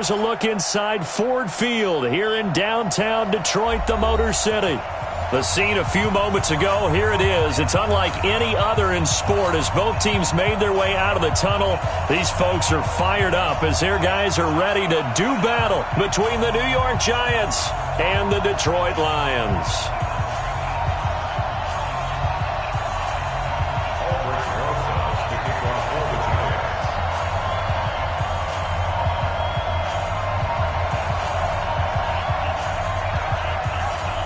there's a look inside Ford Field here in downtown Detroit, the Motor City. The scene a few moments ago, here it is. It's unlike any other in sport as both teams made their way out of the tunnel. These folks are fired up as their guys are ready to do battle between the New York Giants and the Detroit Lions.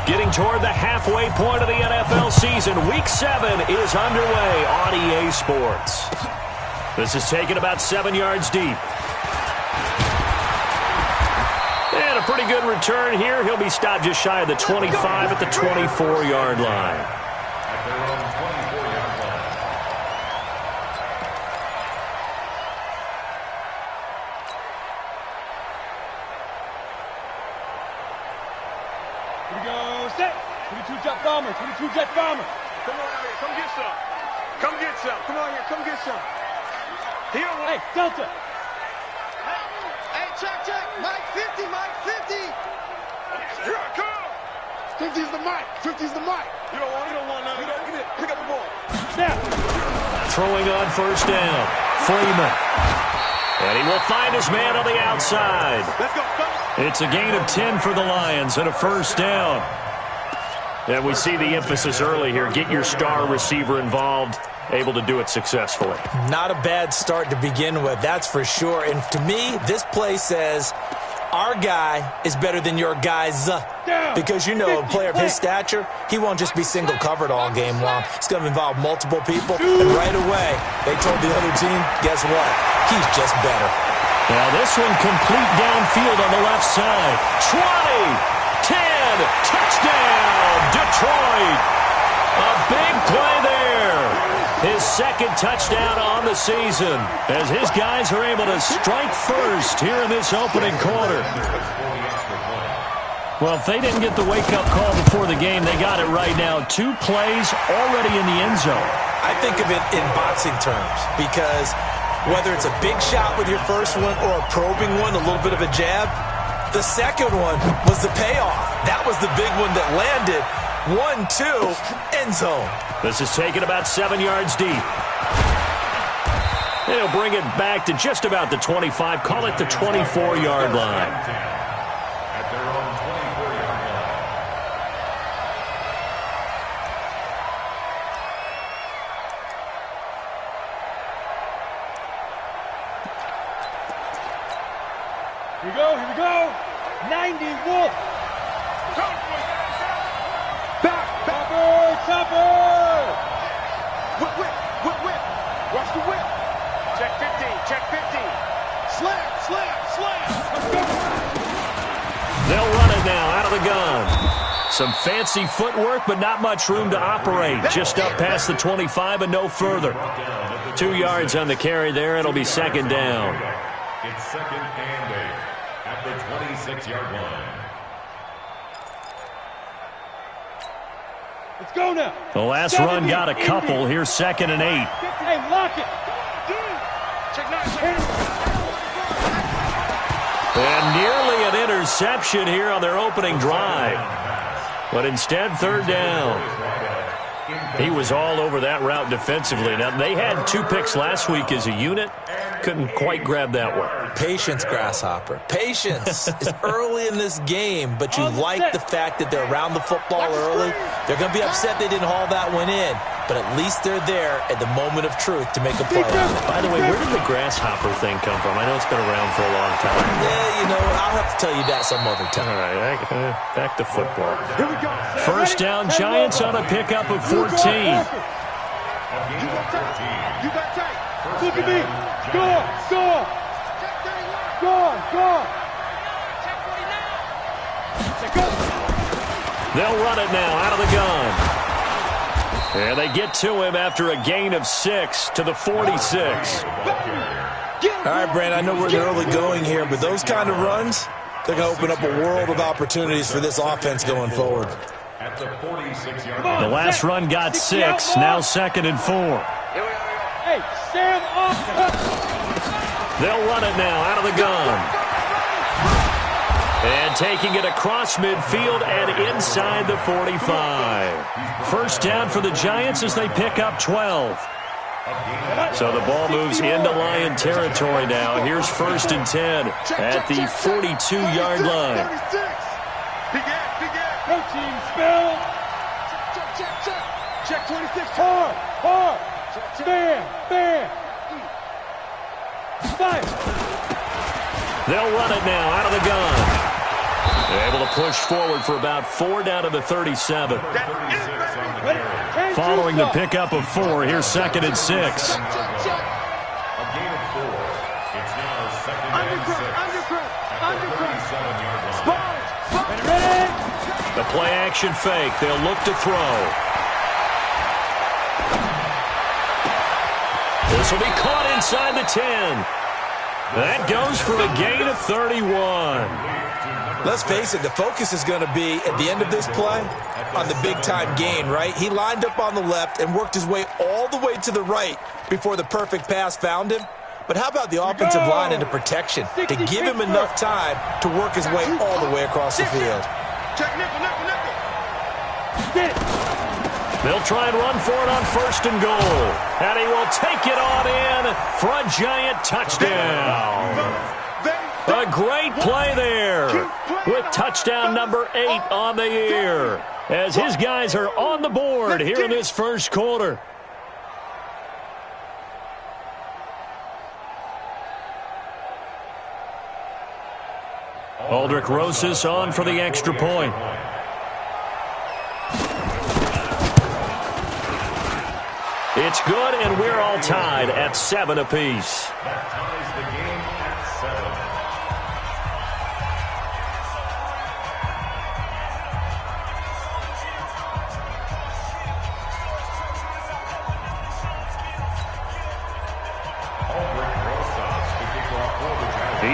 Getting toward the halfway point of the NFL season, Week 7 is underway on EA Sports. This is taken about 7 yards deep. And a pretty good return here. He'll be stopped just shy of the 25 at the 24-yard line. Bomber, 22 jet bomber. Come on out here, come get some. Come get some. Come on here, come get some. Here, hey, Delta. Hey, check. Mike 50, Mike 50. Here I come. 50's the mic. 50's the mic. You don't want none. Get it. Pick up the ball. Snap. Throwing on first down. Freeman. And he will find his man on the outside. Let's go. It's a gain of 10 for the Lions and a first down. And we see the emphasis early here. Get your star receiver involved, able to do it successfully. Not a bad start to begin with, that's for sure. And to me, this play says our guy is better than your guys. Because, you know, a player of his stature, he won't just be single covered all game long. It's going to involve multiple people. And right away, they told the other team, guess what? He's just better. Now this one complete downfield on the left side. 20. 10, touchdown, Detroit. A big play there. His second touchdown on the season as his guys are able to strike first here in this opening quarter. Well, if they didn't get the wake-up call before the game, they got it right now. 2 plays already in the end zone. I think of it in boxing terms because whether it's a big shot with your first one or a probing one, a little bit of a jab, the second one was the payoff. That was the big one that landed. 1-2, end zone. This is taken about 7 yards deep. They'll bring it back to just about the 25. Call it the 24-yard line. At their own 24-yard line. Here we go. 90 Wolf. Topper. Whip. Watch the whip. Check 50. Slam. They'll run it now out of the gun. Some fancy footwork, but not much room to operate. Just up past the 25 and no further. 2 yards on the carry there. It'll be second down. It's second and 8 at the 26-yard line. Let's go now. The last run got a couple. Here's second and 8. Hey, lock it. Check 9. And nearly an interception here on their opening drive. But instead, third down. He was all over that route defensively. Now, they had 2 picks last week as a unit. Couldn't quite grab that one. Patience, Grasshopper. Patience is early in this game, but you like the fact that they're around the football early. They're going to be upset they didn't haul that one in, but at least they're there at the moment of truth to make a play on it. By the way, where did the Grasshopper thing come from? I know it's been around for a long time. Yeah, you know, I'll have to tell you that some other time. All right, back to football. First down, Giants on a pickup of 14. You got tight. Look at me. Score. They'll run it now out of the gun. And they get to him after a gain of 6 to the 46. All right, Brand, I know we're in the early going here, but those kind of runs, they're going to open up a world of opportunities for this offense going forward. At the 46-yard line. The last run got 6, now second and 4. Hey, Sam off. They'll run it now out of the gun. taking it across midfield and inside the 45. First down for the Giants as they pick up 12. So the ball moves into Lion territory now. Here's 1st and 10 at the 42-yard line. Go team, spell. Check 26. Hard. Fair. Fire. They'll run it now out of the gun. They're able to push forward for about 4 down to the 37. Following the pickup of 4, here's 2nd and 6. A gain of 4. It's now 2nd and 6. At the 37-yard line. Ready? The play action fake. They'll look to throw. This will be caught inside the 10. That goes for a gain of 31. Let's face it, the focus is going to be, at the end of this play, on the big-time gain, right? He lined up on the left and worked his way all the way to the right before the perfect pass found him. But how about the offensive line into protection to give him enough time to work his way all the way across the field? Check nickel. They'll try and run for it on 1st and goal. And he will take it on in for a Giant touchdown. A great play there with touchdown number 8 on the year as his guys are on the board here in this first quarter. Aldrich Rosas on for the extra point. It's good, and we're all tied at 7 apiece. That ties the game at 7.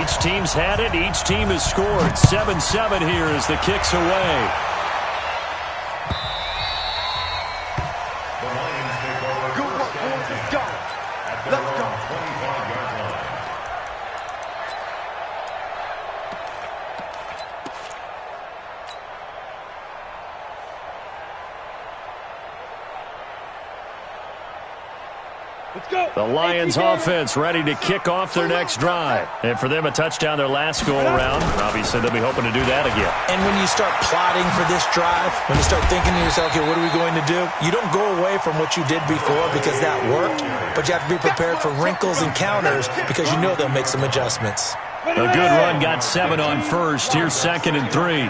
Each team's had it. Each team has scored. 7-7 here as the kick's away. The Lions take over. Good work, boys. Let's go. Let's go. 25-yard line. Let's go. The Lions offense ready to kick off their next drive. And for them, a touchdown their last go-around. Obviously, they'll be hoping to do that again. And when you start plotting for this drive, when you start thinking to yourself, okay, what are we going to do? You don't go away from what you did before because that worked, but you have to be prepared for wrinkles and counters because you know they'll make some adjustments. A good run got 7 on 1st. Here's 2nd and 3.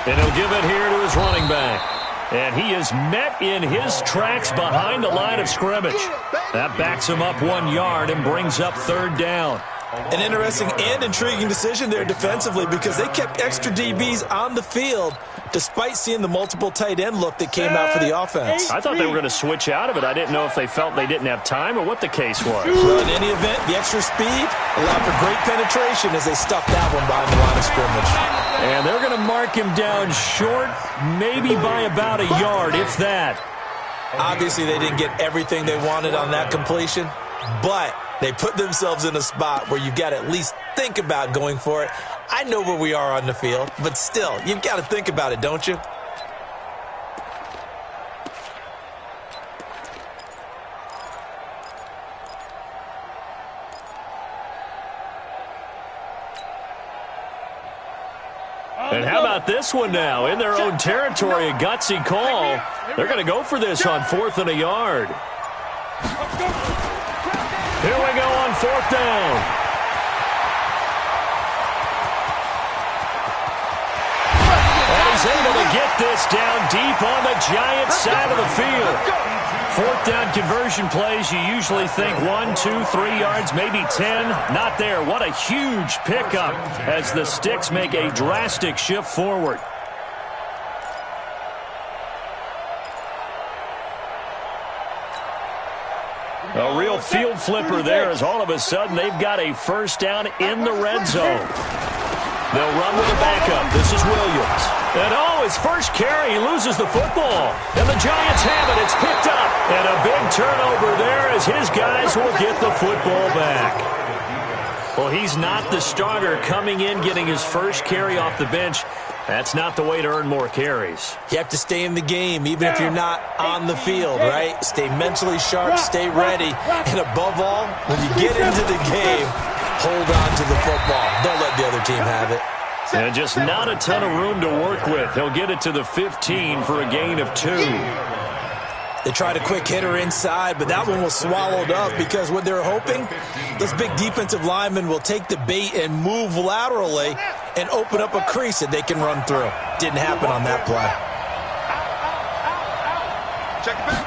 And he'll give it here to his running back. And he is met in his tracks behind the line of scrimmage. That backs him up 1 yard and brings up 3rd down. An interesting and intriguing decision there defensively because they kept extra DBs on the field despite seeing the multiple tight end look that came out for the offense. I thought they were going to switch out of it. I didn't know if they felt they didn't have time or what the case was. Well, in any event, the extra speed allowed for great penetration as they stuffed that one behind the line of scrimmage. And they're going to mark him down short, maybe by about a yard, if that. Obviously, they didn't get everything they wanted on that completion, but they put themselves in a spot where you've got to at least think about going for it. I know where we are on the field, but still, you've got to think about it, don't you? And how about this one now? In their own territory, a gutsy call. They're going to go for this on 4th and a yard. Here we go on 4th down. And he's able to get this down deep on the Giants side of the field. 4th down conversion plays, you usually think 1, 2, 3 yards, maybe 10. Not there. What a huge pickup as the Sticks make a drastic shift forward. A real field flipper there as all of a sudden they've got a 1st down in the red zone. They'll run with a backup. This is Williams. And his first carry, he loses the football. And the Giants have it. It's picked up. And a big turnover there as his guys will get the football back. Well, he's not the starter coming in, getting his first carry off the bench. That's not the way to earn more carries. You have to stay in the game, even if you're not on the field, right? Stay mentally sharp, stay ready, and above all, when you get into the game, hold on to the football. Don't let the other team have it. And just not a ton of room to work with. He'll get it to the 15 for a gain of 2. They tried a quick hitter inside, but that one was swallowed up because what they're hoping, those big defensive linemen will take the bait and move laterally and open up a crease that they can run through. Didn't happen on that play. Check it back.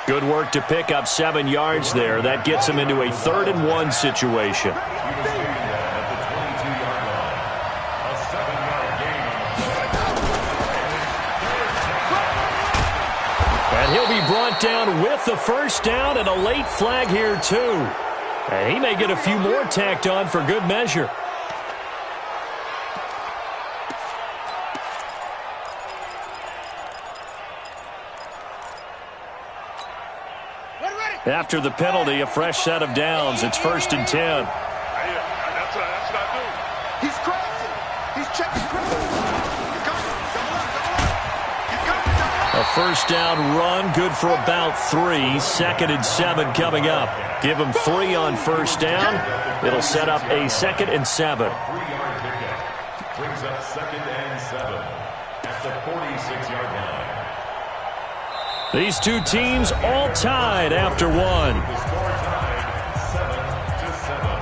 Good work to pick up 7 yards there. That gets him into a 3rd and 1 situation. And he'll be brought down with the first down and a late flag here, too. And he may get a few more tacked on for good measure. After the penalty, a fresh set of downs. It's 1st and 10. That's what I do. He's crazy. He's checking crazy. A first down run, good for about 3. 2nd and 7 coming up. Give him 3 on first down. It'll set up a 2nd and 7. 3-yard pickup. Brings up 2nd and 7 at the 46-yard line. These two teams all tied after 1. The score tied 7-7.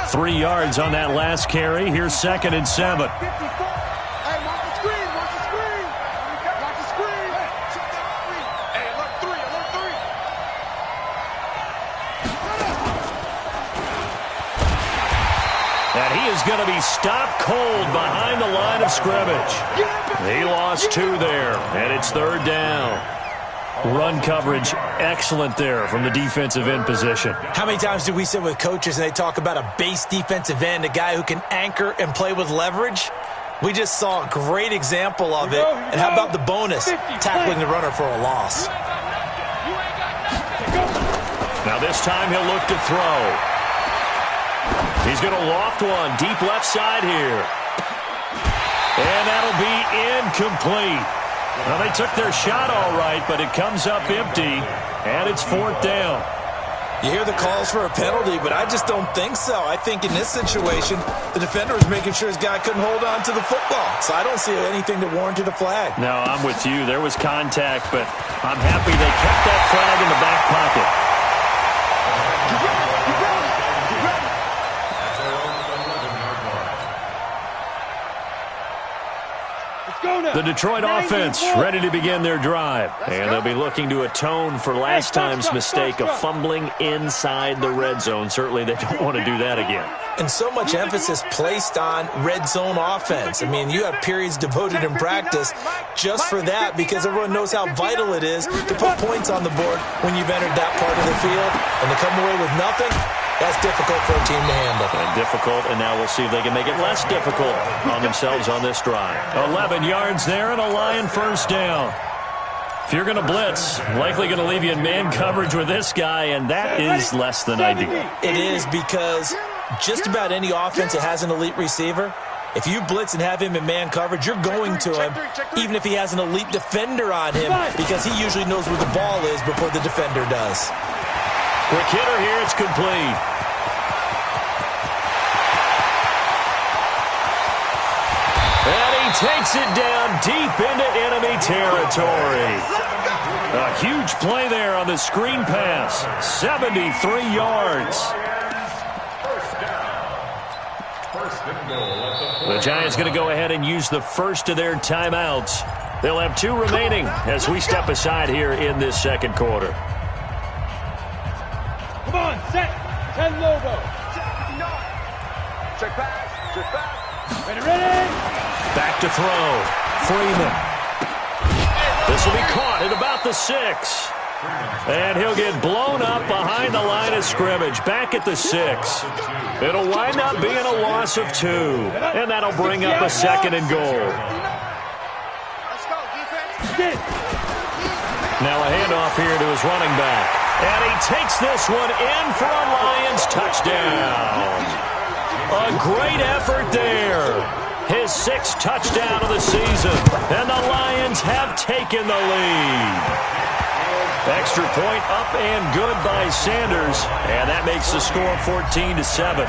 3 yards on that last carry. Here's 2nd and 7. Hey, watch the screen. Watch the screen. Watch the screen. Hey, alert 3. Alert 3. And he is going to be stopped cold behind the line of scrimmage. He lost 2 there, and it's 3rd down. Run coverage excellent there from the defensive end position. How many times do we sit with coaches and they talk about a base defensive end, a guy who can anchor and play with leverage? We just saw a great example of it. And how about the bonus, tackling the runner for a loss? Now this time he'll look to throw. He's going to loft one deep left side here. And that'll be incomplete. Well, they took their shot all right, but it comes up empty, and it's 4th down. You hear the calls for a penalty, but I just don't think so. I think in this situation, the defender was making sure his guy couldn't hold on to the football. So I don't see anything that warranted a flag. No, I'm with you. There was contact, but I'm happy they kept that flag in the back pocket. The Detroit offense ready to begin their drive. And they'll be looking to atone for last time's mistake of fumbling inside the red zone. Certainly they don't want to do that again. And so much emphasis placed on red zone offense. I mean, you have periods devoted in practice just for that because everyone knows how vital it is to put points on the board when you've entered that part of the field. And to come away with nothing, that's difficult for a team to handle. And difficult, and now we'll see if they can make it less difficult on themselves on this drive. 11 yards there and a Lion first down. If you're going to blitz, likely going to leave you in man coverage with this guy, and that is less than ideal. It is because just about any offense that has an elite receiver, if you blitz and have him in man coverage, you're going to him even if he has an elite defender on him because he usually knows where the ball is before the defender does. Quick hitter here, it's complete. And he takes it down deep into enemy territory. A huge play there on the screen pass. 73 yards. The Giants going to go ahead and use the first of their timeouts. They'll have 2 remaining as we step aside here in this second quarter. Come on, set. 10 Lobo. Check pass. Check pass. Ready, ready. Back back to throw. Freeman. This will be caught at about the 6. And he'll get blown up behind the line of scrimmage, back at the 6. It'll wind up being a loss of 2. And that'll bring up a 2nd and goal. Now a handoff here to his running back. And he takes this one in for a Lions touchdown. A great effort there. His 6th touchdown of the season. And the Lions have taken the lead. Extra point up and good by Sanders. And that makes the score 14-7.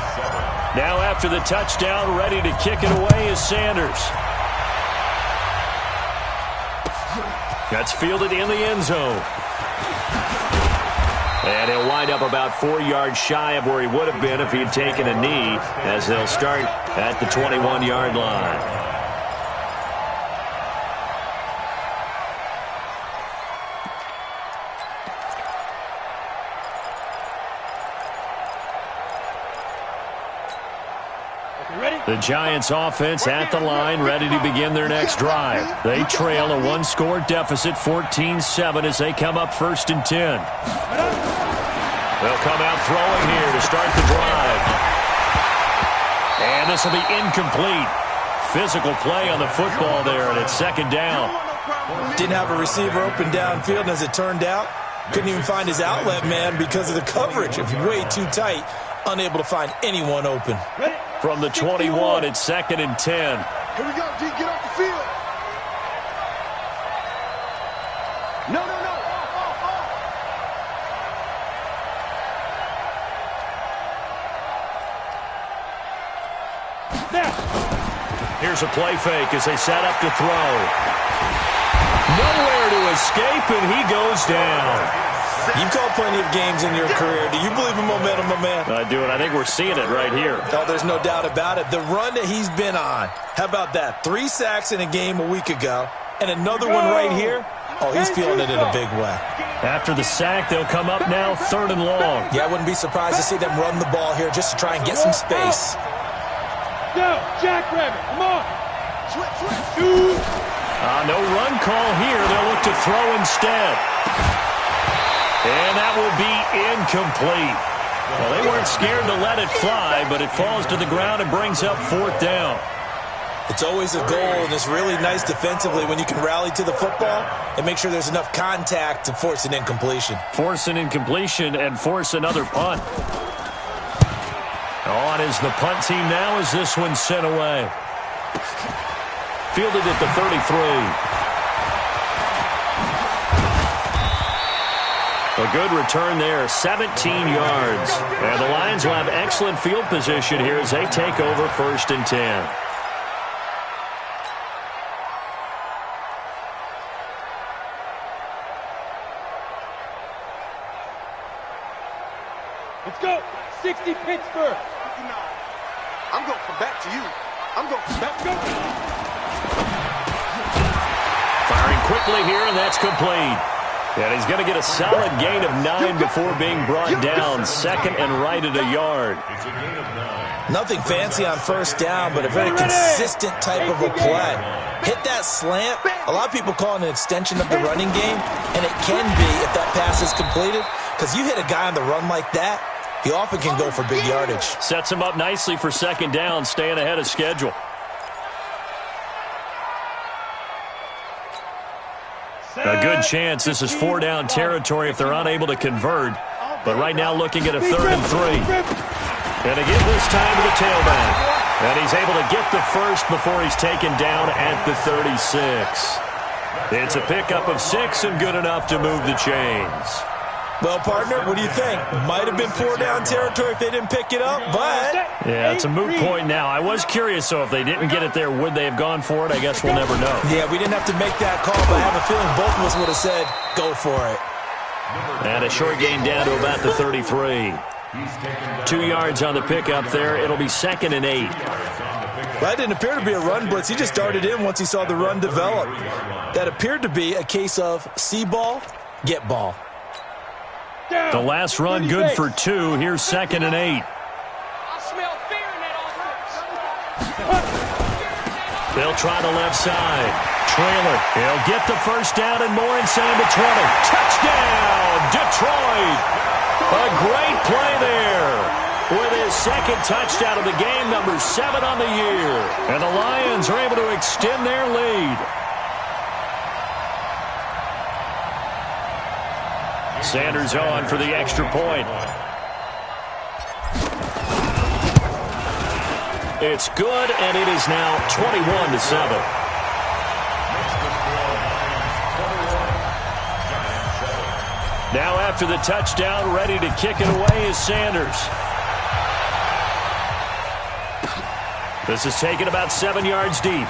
Now after the touchdown, ready to kick it away is Sanders. That's fielded in the end zone. And he'll wind up about 4 yards shy of where he would have been if he had taken a knee, as they'll start at the 21-yard line. The Giants offense at the line, ready to begin their next drive. They trail a 1-score deficit, 14-7, as they come up 1st and 10. They'll come out throwing here to start the drive. And this will be incomplete. Physical play on the football there, and it's 2nd down. Didn't have a receiver open downfield, and as it turned out, couldn't even find his outlet man because of the coverage. It's way too tight, unable to find anyone open. From the 21, it's 2nd and 10. Here we go, D. Get off the field. No. Here's a play fake as they set up to throw. Nowhere to escape, and he goes down. You've called plenty of games in your career. Do you believe in momentum, my man? I do, and I think we're seeing it right here. Oh, there's no doubt about it. The run that he's been on. How about that? 3 sacks in a game a week ago, and another one right here. Oh, he's feeling it in a big way. After the sack, they'll come up now 3rd and long. Yeah, I wouldn't be surprised to see them run the ball here just to try and get some space. Go, Jackrabbit, come on. No run call here. They'll look to throw instead. And that will be incomplete. Well, they weren't scared to let it fly, but it falls to the ground and brings up 4th down. It's always a goal, and it's really nice defensively when you can rally to the football and make sure there's enough contact to force an incompletion. Force an incompletion and force another punt. On is the punt team now as this one's sent away. Fielded at the 33. A good return there, 17 yards. And the Lions will have excellent field position here as they take over 1st and 10. Let's go. 60 Pittsburgh. I'm going to come back to you. I'm going to come back. Go. Firing quickly here, and that's complete. And he's going to get a solid gain of 9 before being brought down. 2nd and right at a yard. Nothing fancy on 1st down, but a very consistent type of a play. Hit that slant. A lot of people call it an extension of the running game, and it can be if that pass is completed, because you hit a guy on the run like that, he often can go for big yardage. Sets him up nicely for 2nd down, staying ahead of schedule. A good chance this is 4-down territory if they're unable to convert. But right now looking at a 3rd and 3. And again this time to the tailback. And he's able to get the first before he's taken down at the 36. It's a pickup of 6 and good enough to move the chains. Well, partner, what do you think? Might have been 4-down territory if they didn't pick it up, but... Yeah, it's a moot point now. I was curious, so if they didn't get it there, would they have gone for it? I guess we'll never know. Yeah, we didn't have to make that call, but I have a feeling both of us would have said, go for it. And a short gain down to about the 33. 2 yards on the pickup there. It'll be 2nd and 8. That didn't appear to be a run blitz. He just darted in once he saw the run develop. That appeared to be a case of see ball, get ball. The last run good for 2. Here's 2nd and 8. They'll try the left side. Trailer. He'll get the first down and more inside the 20. Touchdown, Detroit. A great play there. With his second touchdown of the game, number 7 on the year. And the Lions are able to extend their lead. Sanders on for the extra point. It's good, and it is now 21-7. Now after the touchdown, ready to kick it away is Sanders. This is taken about 7 yards deep.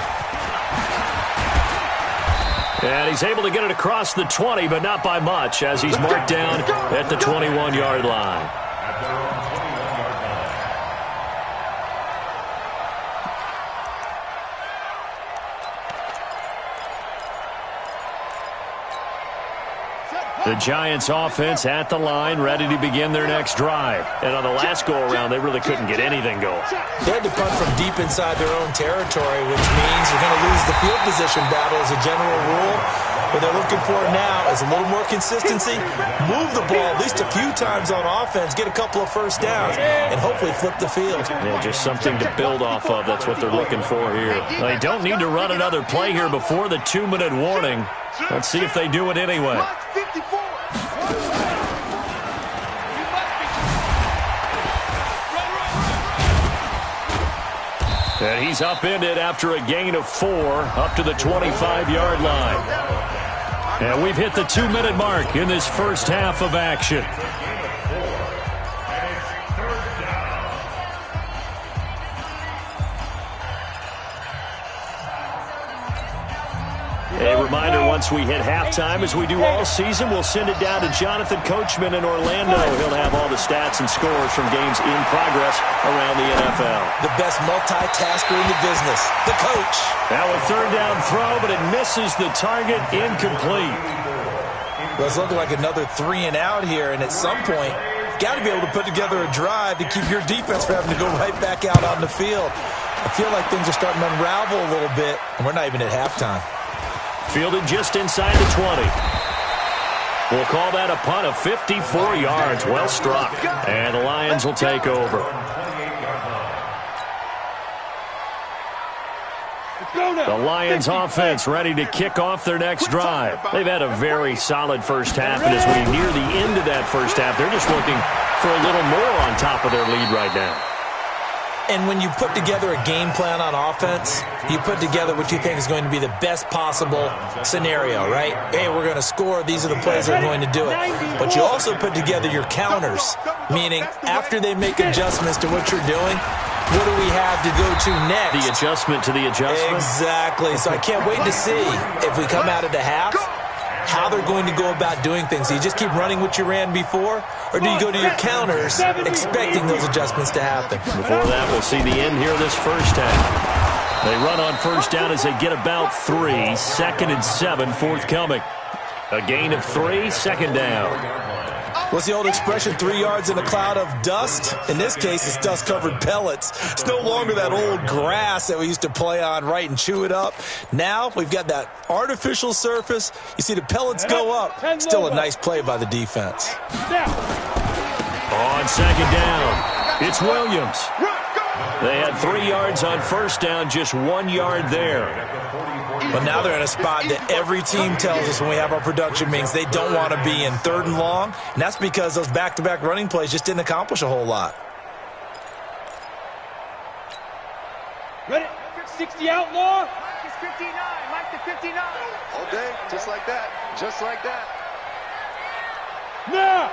And he's able to get it across the 20, but not by much, as he's marked down at the 21-yard line. The Giants offense at the line, ready to begin their next drive. And on the last go-around, they really couldn't get anything going. They had to punt from deep inside their own territory, which means you're going to lose the field position battle as a general rule. What they're looking for now is a little more consistency, move the ball at least a few times on offense, get a couple of first downs, and hopefully flip the field. Yeah, just something to build off of. That's what they're looking for here. They don't need to run another play here before the 2-minute warning. Let's see if they do it anyway. And he's upended after a gain of 4 up to the 25-yard line. And we've hit the 2-minute mark in this first half of action. A reminder, once we hit halftime, as we do all season, we'll send it down to Jonathan Coachman in Orlando. He'll have all the stats and scores from games in progress around the NFL. The best multitasker in the business, the coach. Now a third down throw, but it misses the target, incomplete. Well, it's looking like another 3 and out here, and at some point, got to be able to put together a drive to keep your defense from having to go right back out on the field. I feel like things are starting to unravel a little bit, and we're not even at halftime. Fielded just inside the 20. We'll call that a punt of 54 yards. Well struck. And the Lions will take over. The Lions offense ready to kick off their next drive. They've had a very solid first half, and as we near the end of that first half, they're just looking for a little more on top of their lead right now. And when you put together a game plan on offense, you put together what you think is going to be the best possible scenario, right? Hey, we're going to score. These are the plays that are going to do it. But you also put together your counters, meaning after they make adjustments to what you're doing, what do we have to go to next? The adjustment to the adjustment? Exactly. So I can't wait to see if we come out of the half, how they're going to go about doing things. Do you just keep running what you ran before, or do you go to your counters expecting those adjustments to happen? Before that, we'll see the end here of this first half. They run on first down as they get about 3. 2nd and 7 forthcoming. A gain of 3, 2nd down. What's the old expression, 3 yards in a cloud of dust? In this case, it's dust-covered pellets. It's no longer that old grass that we used to play on, right, and chew it up. Now we've got that artificial surface. You see the pellets go up. Still a nice play by the defense. On 2nd down, it's Williams. They had 3 yards on first down, just 1 yard there. But now they're in a spot that every team tells us when we have our production meetings they don't want to be in, 3rd and long. And that's because those back-to-back running plays just didn't accomplish a whole lot. Ready? 60 outlaw. Mike is 59. Mike the 59. All day, just like that. Just like that. Now.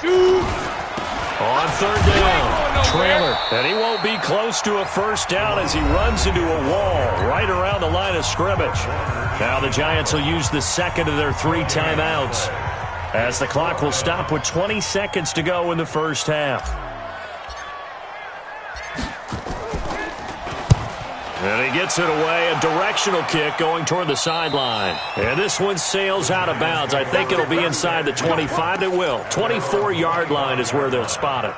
Shoot. On 3rd down, Trailer. And he won't be close to a first down as he runs into a wall right around the line of scrimmage. Now the Giants will use the 2nd of their 3 timeouts as the clock will stop with 20 seconds to go in the first half. And he gets it away, a directional kick going toward the sideline. And this one sails out of bounds. I think it'll be inside the 25. It will. 24-yard line is where they'll spot it.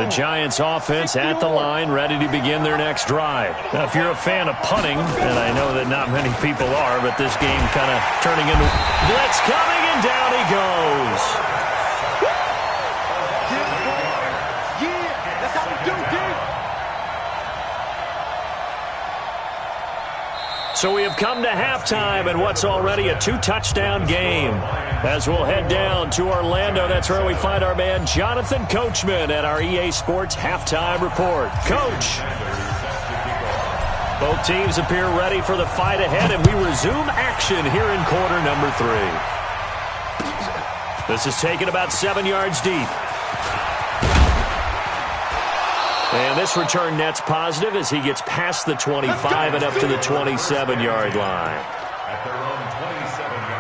The Giants offense at the line, ready to begin their next drive. Now, if you're a fan of punting, and I know that not many people are, but this game kind of turning into blitz coming, and down he goes. Yeah, that's how we do, dude. So we have come to halftime in what's already a 2-touchdown game. As we'll head down to Orlando, that's where we find our man Jonathan Coachman at our EA Sports Halftime Report. Coach. Both teams appear ready for the fight ahead, and we resume action here in quarter number 3. This is taken about 7 yards deep. And this return net's positive as he gets past the 25 and up to the 27-yard line. At their own 27-yard line.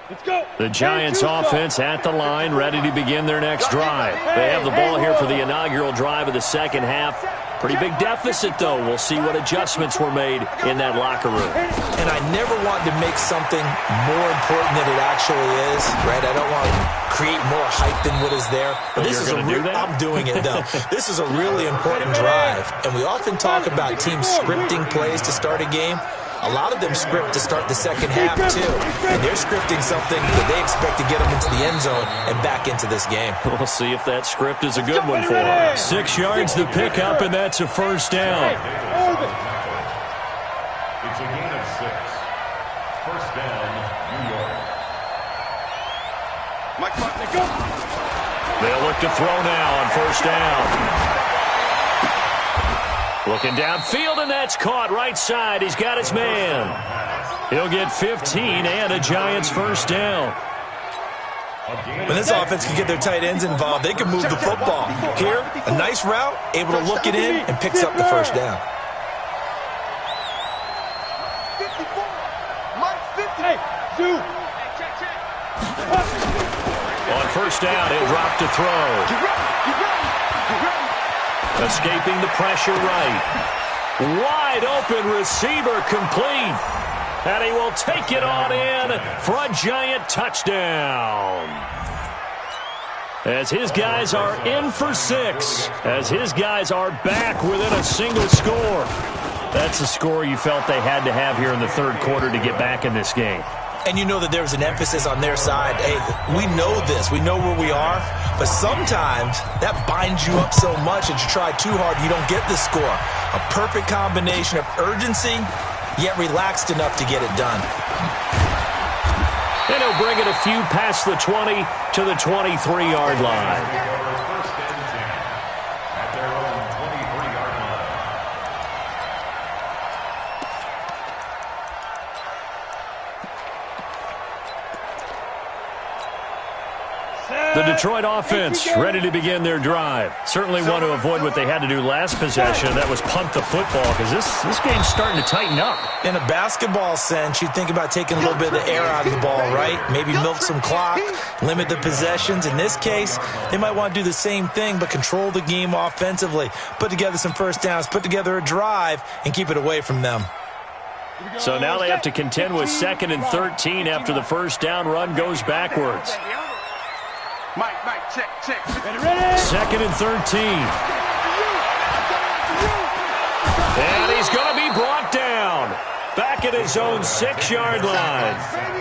Let's go. The Giants offense at the line, ready to begin their next drive. They have the ball here for the inaugural drive of the second half. Pretty big deficit, though. We'll see what adjustments were made in that locker room. And I never want to make something more important than it actually is, right? I don't want to create more hype than what is there. But this is I'm doing it, though. This is a really important drive. And we often talk about teams scripting plays to start a game. A lot of them script to start the second half, too. And they're scripting something that they expect to get them into the end zone and back into this game. We'll see if that script is a good one for them. 6 yards to pick up, and that's a first down. It's a gain of 6. First down, New York. They'll look to throw now on first down. Looking downfield, and that's caught right side. He's got his man. He'll get 15 and a Giants first down. When this offense can get their tight ends involved, they can move the football. Here, a nice route, able to look it in, and picks up the first down. 54. Mike 50. Hey, two. On first down, he'll drop to throw. Get ready. Escaping the pressure right. Wide open receiver complete. And he will take it on in for a Giant touchdown. As his guys are in for 6. As his guys are back within a single score. That's a score you felt they had to have here in the third quarter to get back in this game. And you know that there's an emphasis on their side. Hey, we know this. We know where we are. But sometimes that binds you up so much that you try too hard, you don't get the score. A perfect combination of urgency, yet relaxed enough to get it done. And he'll bring it a few past the 20 to the 23-yard line. First and 10 at their own 23-yard line. The Detroit offense ready to begin their drive. Certainly want to avoid what they had to do last possession. That was punt the football because this game's starting to tighten up. In a basketball sense, you think about taking a little bit of the air out of the ball, right? Maybe milk some clock, limit the possessions. In this case, they might want to do the same thing but control the game offensively. Put together some first downs, put together a drive, and keep it away from them. So now they have to contend with 2nd and 13 after the first down run goes backwards. Mike, check. 2nd and 13. And he's going to be brought down. Back at his own 6-yard line.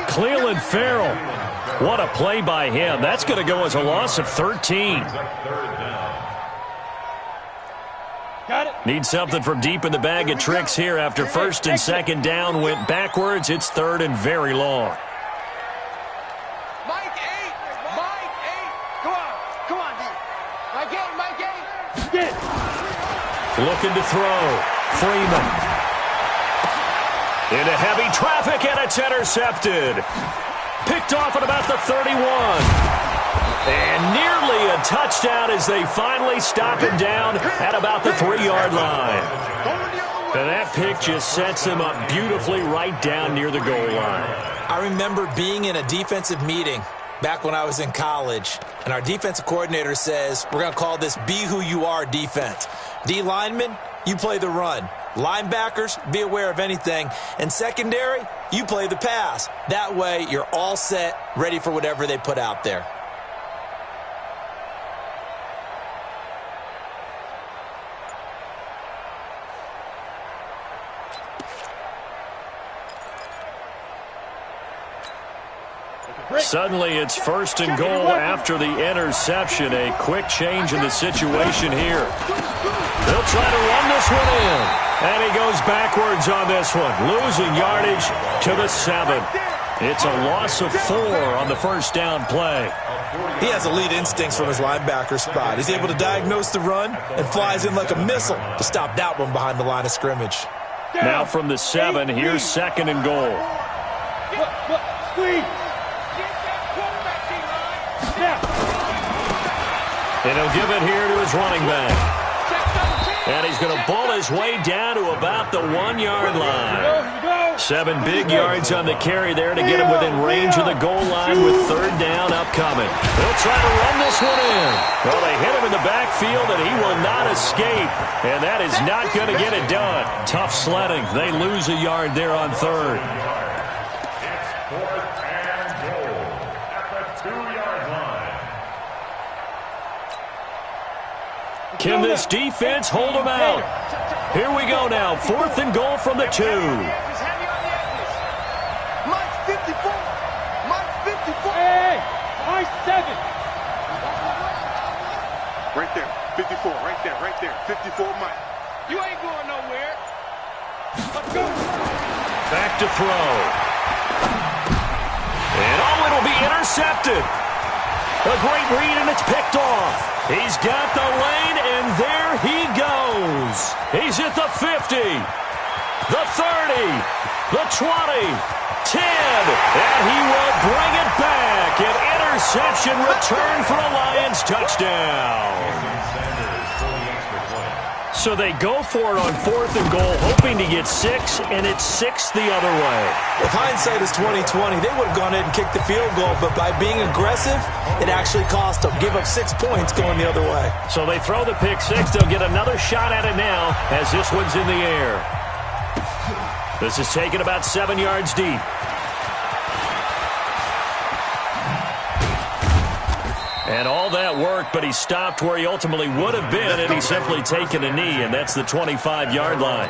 Cleveland Farrell. What a play by him. That's going to go as a loss of 13. Got it. Need something from deep in the bag of tricks here after 1st and 2nd down went backwards. It's 3rd and very long. Mike 8. Come on, D. Mike 8. Get it. Looking to throw. Freeman. Into heavy traffic, and it's intercepted. Picked off at about the 31. And nearly a touchdown as they finally stop him down at about the 3-yard line. And that pick just sets him up beautifully right down near the goal line. I remember being in a defensive meeting back when I was in college, and our defensive coordinator says, we're going to call this Be Who You Are defense. D lineman, you play the run. Linebackers, be aware of anything. And secondary, you play the pass. That way, you're all set, ready for whatever they put out there. Suddenly, it's 1st and goal after the interception. A quick change in the situation here. They'll try to run this one in. And he goes backwards on this one, losing yardage to the 7. It's a loss of 4 on the first down play. He has elite instincts from his linebacker spot. He's able to diagnose the run and flies in like a missile to stop that one behind the line of scrimmage. Now from the 7, here's 2nd and goal. Squeeze. And he'll give it here to his running back. And he's going to bull his way down to about the 1-yard line. 7 big yards on the carry there to get him within range of the goal line with 3rd down upcoming. They'll try to run this one in. Well, they hit him in the backfield, and he will not escape. And that is not going to get it done. Tough sledding. They lose a yard there on 3rd. It's 4th and goal at the 2-yard line. Can this defense hold him out? Here we go now. 4th and goal from the 2. Mike 54. Mike 54. Hey, Mike 7. Right there. 54. Right there. Right there. 54 Mike. You ain't going nowhere. Let's go. Back to throw. And oh, it'll be intercepted. A great read, and it's picked off. He's got the lane, and there he goes. He's at the 50, the 30, the 20, 10, and he will bring it back. An interception return for a Lions touchdown. So they go for it on 4th and goal, hoping to get 6, and it's 6 the other way. If hindsight is 20/20, they would have gone ahead and kicked the field goal, but by being aggressive, it actually cost them. Give up 6 points going the other way. So they throw the pick 6. They'll get another shot at it now as this one's in the air. This is taken about 7 yards deep. And all that work, but he stopped where he ultimately would have been, and he's simply taken a knee, and that's the 25-yard line.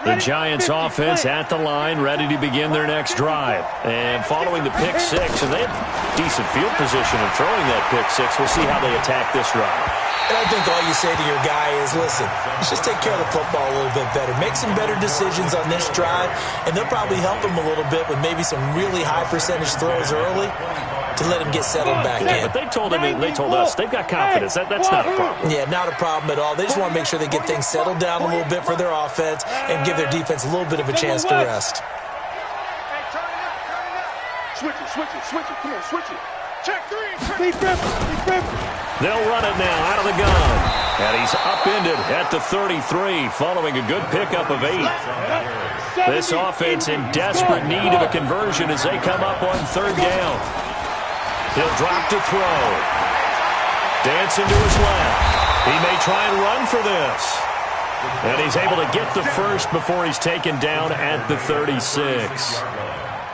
The Giants offense at the line, ready to begin their next drive. And following the pick 6, and they have decent field position in throwing that pick 6. We'll see how they attack this drive. And I think all you say to your guy is, listen, let's just take care of the football a little bit better. Make some better decisions on this drive, and they'll probably help him a little bit with maybe some really high percentage throws early to let him get settled back in. But they told us they've got confidence. That's not a problem. Yeah, not a problem at all. They just want to make sure they get things settled down a little bit for their offense and give their defense a little bit of a chance to rest. Hey, turn it up. Switch it. Come on, switch it. Check 3. They'll run it now out of the gun. And he's upended at the 33 following a good pickup of 8. This offense in desperate need of a conversion as they come up on 3rd down. He'll drop to throw. Dancing to his left. He may try and run for this. And he's able to get the first before he's taken down at the 36.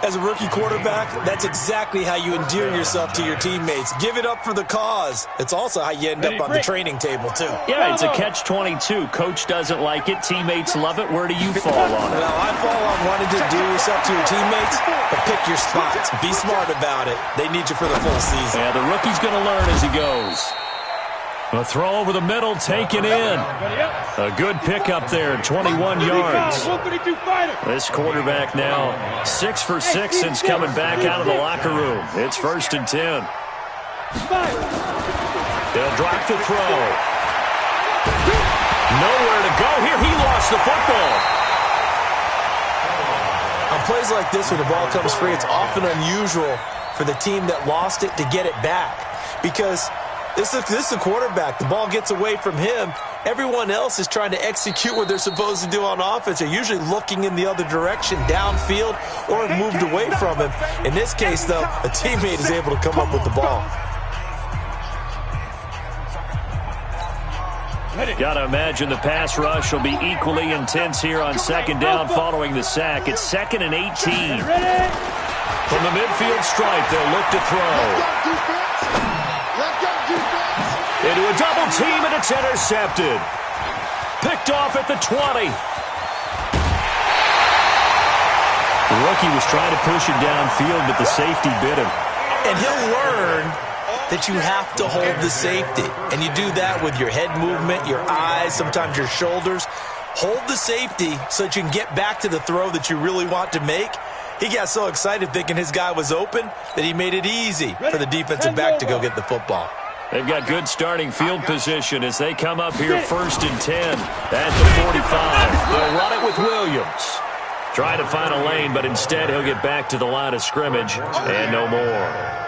As a rookie quarterback, that's exactly how you endear yourself to your teammates. Give it up for the cause. It's also how you end up on the training table, too. Yeah, it's a catch-22. Coach doesn't like it. Teammates love it. Where do you fall on it? Well, I fall on wanting to endear yourself to your teammates, but pick your spots. Be smart about it. They need you for the full season. Yeah, the rookie's going to learn as he goes. A throw over the middle, taken in. A good pickup there, 21 yards. This quarterback now 6 for 6 since coming back out of the locker room. It's 1st and 10. They'll drop the throw. Nowhere to go here. He lost the football. On plays like this where the ball comes free, it's often unusual for the team that lost it to get it back. Because this is a quarterback. The ball gets away from him. Everyone else is trying to execute what they're supposed to do on offense. They're usually looking in the other direction, downfield, or have moved away from him. In this case, though, a teammate is able to come up with the ball. Got to imagine the pass rush will be equally intense here on second down following the sack. It's 2nd and 18. From the midfield stripe, they'll look to throw. Into a double team, and it's intercepted. Picked off at the 20. The rookie was trying to push it downfield, but the safety bit him. And he'll learn that you have to hold the safety. And you do that with your head movement, your eyes, sometimes your shoulders. Hold the safety so that you can get back to the throw that you really want to make. He got so excited thinking his guy was open that he made it easy for the defensive back to go get the football. They've got good starting field position as they come up here 1st and 10 at the 45. They'll run it with Williams. Trying to find a lane, but instead he'll get back to the line of scrimmage and no more.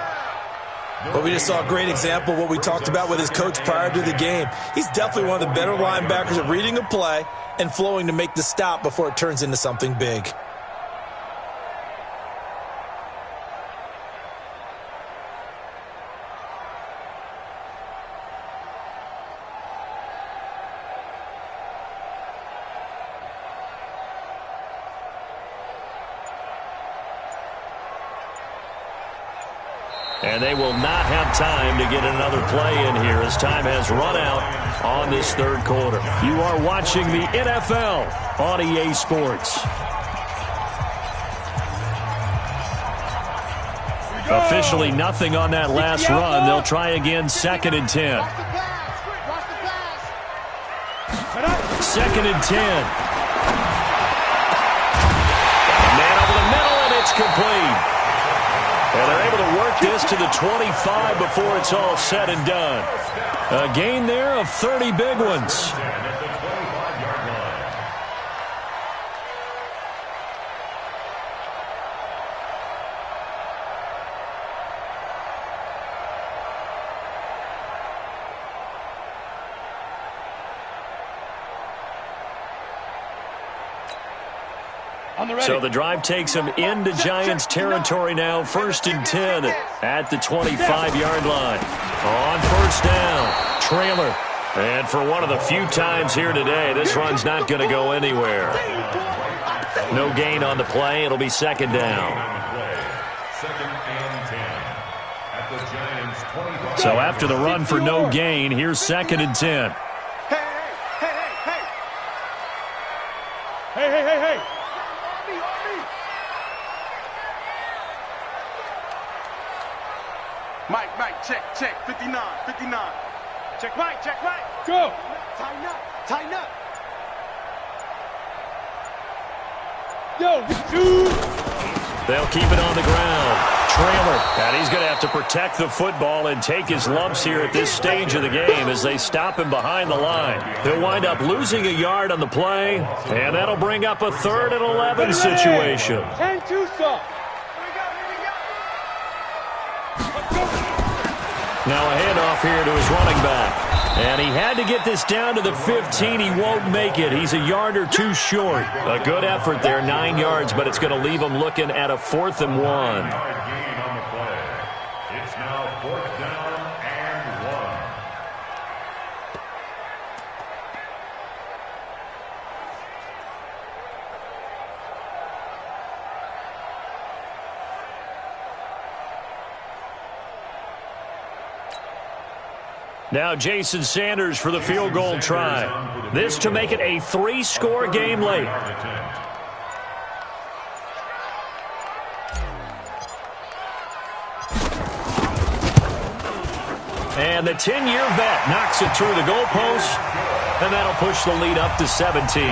But we just saw a great example of what we talked about with his coach prior to the game. He's definitely one of the better linebackers at reading a play and flowing to make the stop before it turns into something big. And they will not have time to get another play in here as time has run out on this third quarter. You are watching the NFL on EA Sports. Officially nothing on that last run. They'll try again 2nd and 10. 2nd and 10. Man over the middle, and it's complete. And they're able to work this to the 25 before it's all said and done. A gain there of 30 big ones. So the drive takes them into Giants territory now. 1st and 10 at the 25-yard line. On 1st down, trailer. And for one of the few times here today, this run's not going to go anywhere. No gain on the play. It'll be 2nd down. 2nd and 10 at the Giants 25. So after the run for no gain, here's 2nd and 10. Hey. Mike, check, 59. Check Mike. Go. Tighten up. Yo, dude. They'll keep it on the ground. Trailer. And he's going to have to protect the football and take his lumps here at this stage of the game as they stop him behind the line. He'll wind up losing a yard on the play, and that'll bring up a 3rd and 11 situation. 10-2 soft. Now a handoff here to his running back. And he had to get this down to the 15. He won't make it. He's a yard or two short. A good effort there, 9 yards, but it's going to leave him looking at a 4th and 1. Gain on the play. It's now 4th down and 1. Now Jason Sanders for the field goal try. This to make it a 3-score game late. And the 10-year vet knocks it through the goalpost, and that'll push the lead up to 17.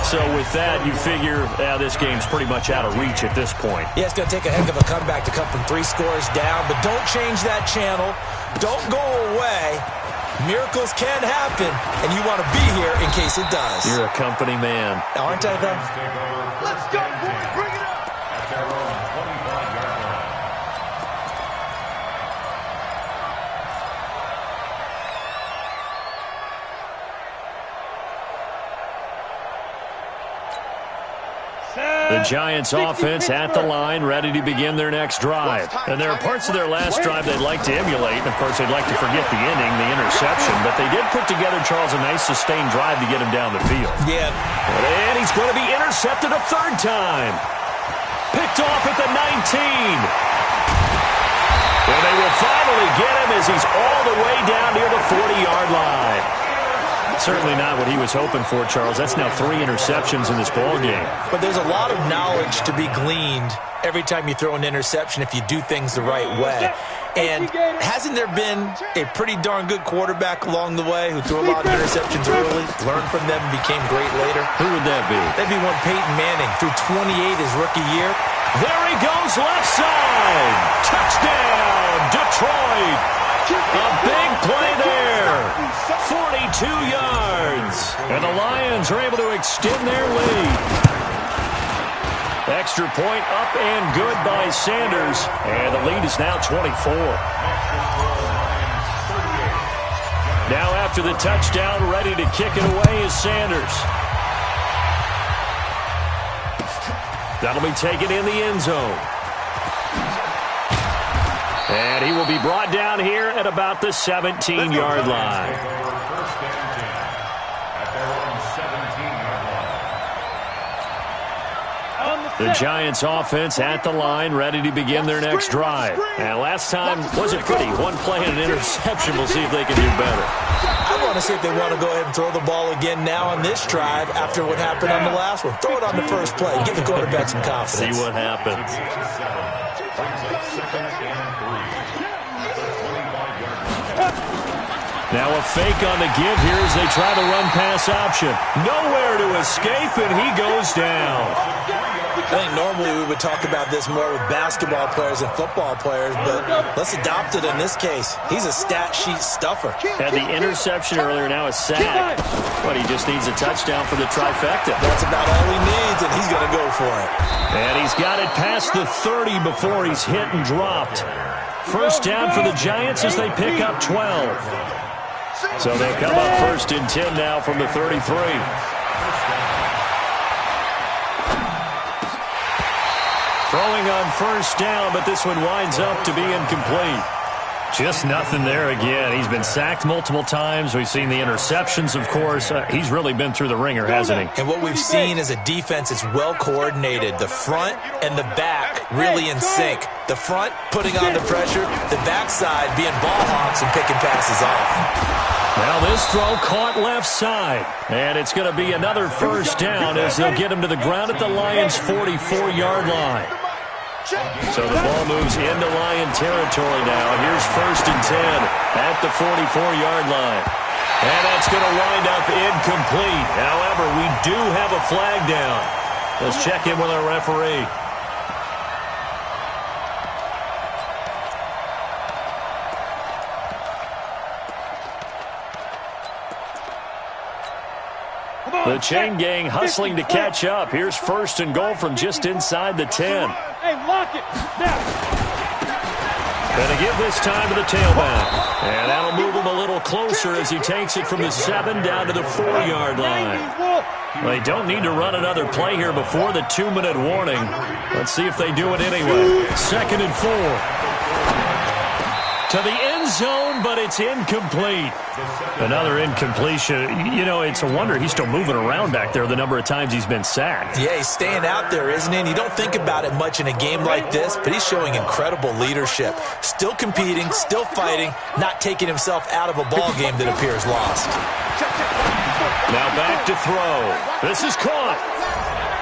So with that, you figure this game's pretty much out of reach at this point. Yeah, it's going to take a heck of a comeback to come from 3 scores down, but don't change that channel. Don't go away. Miracles can happen, and you want to be here in case it does. You're a company man. Aren't I, though? Let's go, boys. Bring it up. At their own 25-yard line. The The Giants offense at the line, ready to begin their next drive. And there are parts of their last drive they'd like to emulate. And, of course, they'd like to forget the inning, the interception. But they did put together, Charles, a nice sustained drive to get him down the field. Yeah. And he's going to be intercepted a third time. Picked off at the 19. And they will finally get him as he's all the way down near the 40-yard line. Certainly not what he was hoping for, Charles. That's now 3 interceptions in this ball game. But there's a lot of knowledge to be gleaned every time you throw an interception if you do things the right way. And hasn't there been a pretty darn good quarterback along the way who threw a lot of interceptions early, learned from them, and became great later? Who would that be? That'd be one Peyton Manning, threw 28 his rookie year. There he goes, left side. Touchdown, Detroit. A big play there. 42 yards. And the Lions are able to extend their lead. Extra point up and good by Sanders. And the lead is now 24. Now after the touchdown, ready to kick it away is Sanders. That'll be taken in the end zone. And he will be brought down here at about the 17-yard line. The Giants offense at the line, ready to begin their next drive. And last time wasn't pretty. One play and an interception. We'll see if they can do better. I want to see if they want to go ahead and throw the ball again now on this drive after what happened on the last one. Throw it on the first play. Give the quarterback some confidence. See what happens. Now a fake on the give here as they try the run-pass option. Nowhere to escape, and he goes down. I think normally we would talk about this more with basketball players and football players, but let's adopt it in this case. He's a stat sheet stuffer. Had the interception earlier, now a sack. But he just needs a touchdown for the trifecta. That's about all he needs, and he's going to go for it. And he's got it past the 30 before he's hit and dropped. First down for the Giants as they pick up 12. So they'll come up first and 10 now from the 33. Throwing on first down, but this one winds up to be incomplete. Just nothing there again. He's been sacked multiple times. We've seen the interceptions, of course. He's really been through the ringer, hasn't he? And what we've seen is a defense that's well coordinated. The front and the back really in sync. The front putting on the pressure, the backside being ball hawks and picking passes off. Now this throw caught left side. And it's going to be another first down as they'll get him to the ground at the Lions' 44-yard line. So the ball moves into Lion territory now. Here's first and 10 at the 44-yard line. And that's going to wind up incomplete. However, we do have a flag down. Let's check in with our referee. The chain gang hustling to catch up. Here's first and goal from just inside the 10. Hey, lock it. Now. Going to give this time to the tailback. And that'll move him a little closer as he takes it from the 7 down to the 4-yard line. They don't need to run another play here before the 2-minute warning. Let's see if they do it anyway. 2nd and 4. To the end zone, but it's incomplete. Another incompletion. You know, it's a wonder he's still moving around back there the number of times he's been sacked. Yeah, he's staying out there, isn't he? And you don't think about it much in a game like this, but he's showing incredible leadership. Still competing, still fighting, not taking himself out of a ball game that appears lost. Now back to throw. This is caught.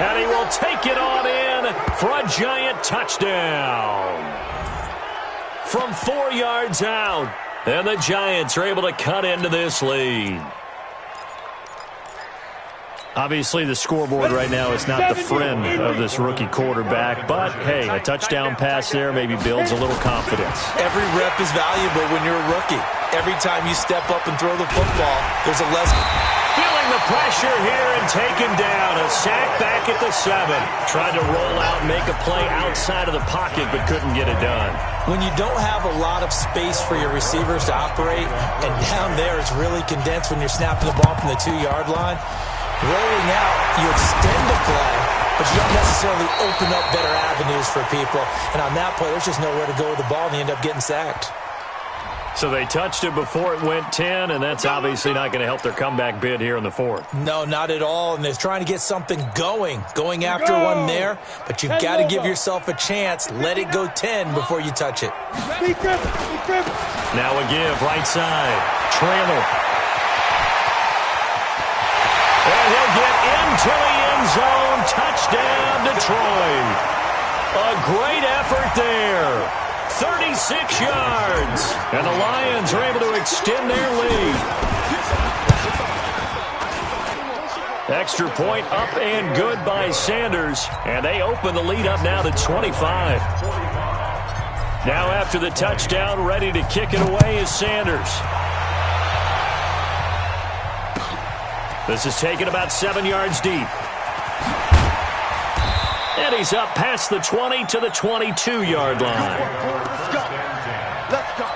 And he will take it on in for a Giant touchdown. From 4 yards out. And the Giants are able to cut into this lead. Obviously, the scoreboard right now is not the friend of this rookie quarterback. But, hey, a touchdown pass there maybe builds a little confidence. Every rep is valuable when you're a rookie. Every time you step up and throw the football, there's a less... Feeling the pressure here and taken down. A sack back at the 7. Tried to roll out and make a play outside of the pocket, but couldn't get it done. When you don't have a lot of space for your receivers to operate, and down there it's really condensed when you're snapping the ball from the 2-yard line, rolling out, you extend the play, but you don't necessarily open up better avenues for people. And on that play, there's just nowhere to go with the ball, and they end up getting sacked. So they touched it before it went 10, and that's obviously not going to help their comeback bid here in the fourth. No, not at all, and they're trying to get something going after one there, but you've got to give yourself a chance. Let it go 10 before you touch it. Now a give, right side. Trailer. And he'll get into the end zone. Touchdown, Detroit. A great effort there. 36 yards. And the Lions are able to extend their lead. Extra point up and good by Sanders. And they open the lead up now to 25. Now after the touchdown, ready to kick it away is Sanders. This is taken about 7 yards deep. And he's up past the 20 to the 22-yard line. Let's go. Let's go.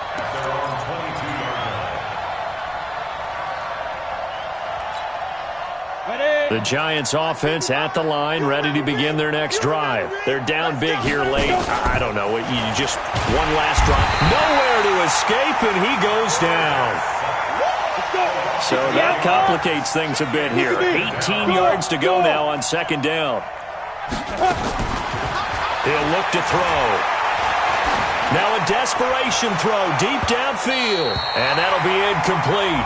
The Giants offense at the line, ready to begin their next drive. They're down big here late. I don't know. You just one last drive. Nowhere to escape, and he goes down. So that complicates things a bit here. 18 yards to go now on second down. He'll look to throw. Now a desperation throw deep downfield. And that'll be incomplete.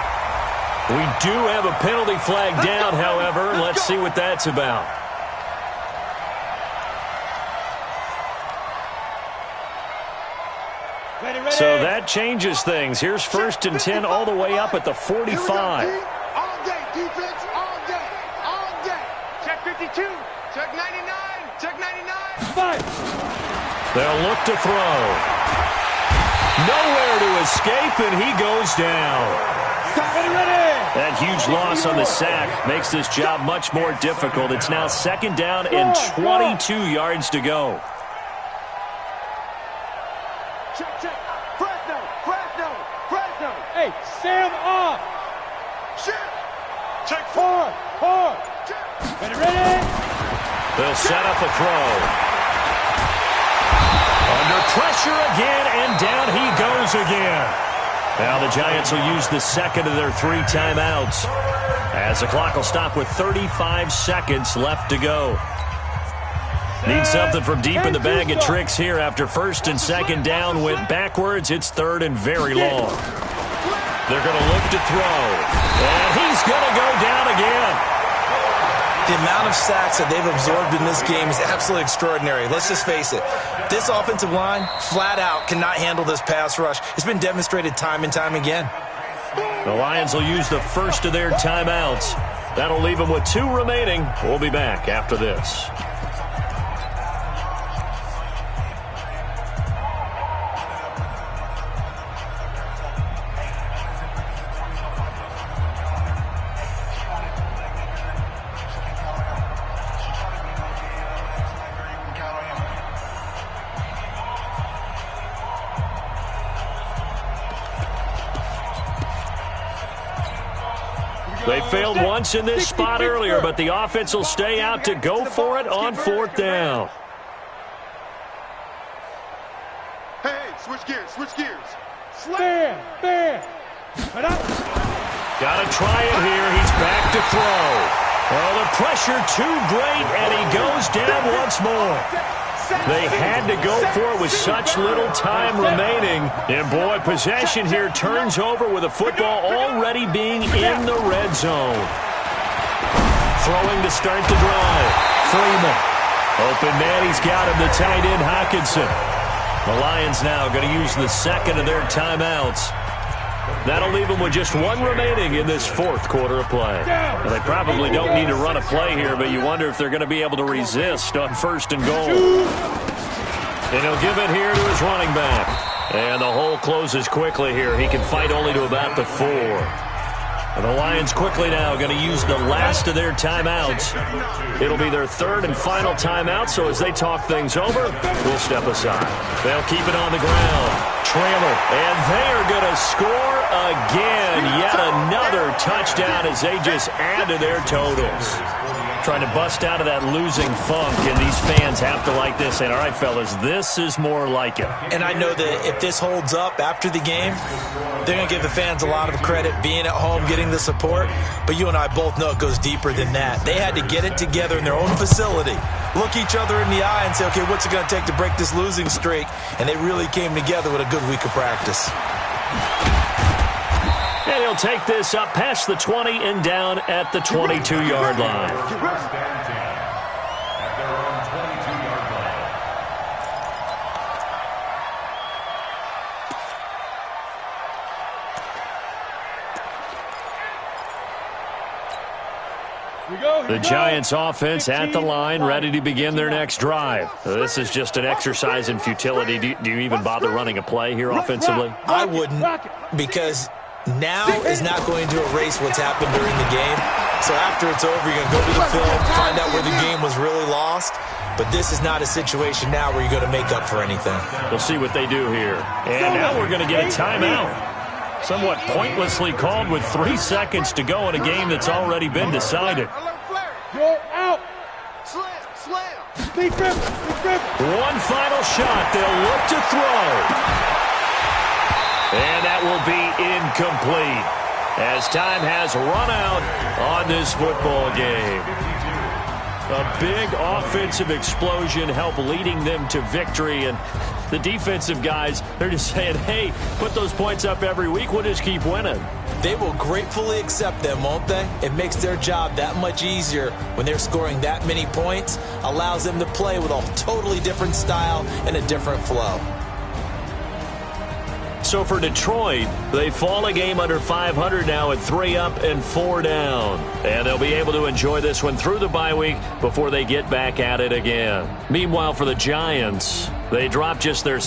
We do have a penalty flag down, however. Let's see what that's about. So that changes things. Here's 1st and 10 all the way up at the 45. All day, defense, all day, all day. Check 52, check 99, check 99. Five. They'll look to throw. Nowhere to escape, and he goes down. That huge loss on the sack makes this job much more difficult. It's now second down and 22 yards to go. Check, check. Fresno, Fresno, Fresno. Hey, Sam off. Check. Check four. Check. Ready? They'll set up a throw. Under pressure again, and down he goes again. Now the Giants will use the second of their 3 timeouts as the clock will stop with 35 seconds left to go. Need something from deep in the bag of tricks here after 1st and 2nd down went backwards. It's 3rd and very long. They're going to look to throw. And he's going to go down again. The amount of sacks that they've absorbed in this game is absolutely extraordinary. Let's just face it. This offensive line, flat out, cannot handle this pass rush. It's been demonstrated time and time again. The Lions will use the first of their timeouts. That'll leave them with 2 remaining. We'll be back after this. They failed once in this spot earlier, but the offense will stay out to go for it on 4th down. Hey, switch gears, switch gears. Fair. Got to try it here. He's back to throw. Oh, the pressure too great, and he goes down once more. They had to go for it with such little time remaining. And, boy, possession here turns over with the football already being in the red zone. Throwing to start the drive. Freeman. Open man, he's got him, the tight end, Hockenson. The Lions now going to use the second of their timeouts. That'll leave them with just 1 remaining in this 4th quarter of play. Well, they probably don't need to run a play here, but you wonder if they're going to be able to resist on 1st and goal. And he'll give it here to his running back. And the hole closes quickly here. He can fight only to about the 4. And the Lions quickly now going to use the last of their timeouts. It'll be their 3rd and final timeout, so as they talk things over, we'll step aside. They'll keep it on the ground. Trailer, and they are going to score again. Yet another touchdown as they just add to their totals. Trying to bust out of that losing funk, and these fans have to like this. And all right, fellas, this is more like it. And I know that if this holds up after the game, they're going to give the fans a lot of credit being at home, getting the support. But you and I both know it goes deeper than that. They had to get it together in their own facility, look each other in the eye and say, okay, what's it going to take to break this losing streak? And they really came together with a good week of practice. And he'll take this up past the 20 and down at the 22-yard line. First down 10 at their own 22-yard line. The Giants offense at the line, ready to begin their next drive. This is just an exercise in futility. Do you even bother running a play here offensively? I wouldn't, because now is not going to erase what's happened during the game. So after it's over, you're going to go to the film, find out where the game was really lost. But this is not a situation now where you're going to make up for anything. We'll see what they do here. And now we're going to get a timeout. Somewhat pointlessly called with 3 seconds to go in a game that's already been decided. You're out. Slam. Big grip. One final shot. They'll look to throw. And that will be incomplete as time has run out on this football game. A big offensive explosion helped leading them to victory, and the defensive guys, they're just saying, hey, put those points up every week, we'll just keep winning. They will gratefully accept them, won't they? It makes their job that much easier when they're scoring that many points, allows them to play with a totally different style and a different flow. So for Detroit, they fall a game under 500 now at 3 up and 4 down. And they'll be able to enjoy this one through the bye week before they get back at it again. Meanwhile, for the Giants, they drop just their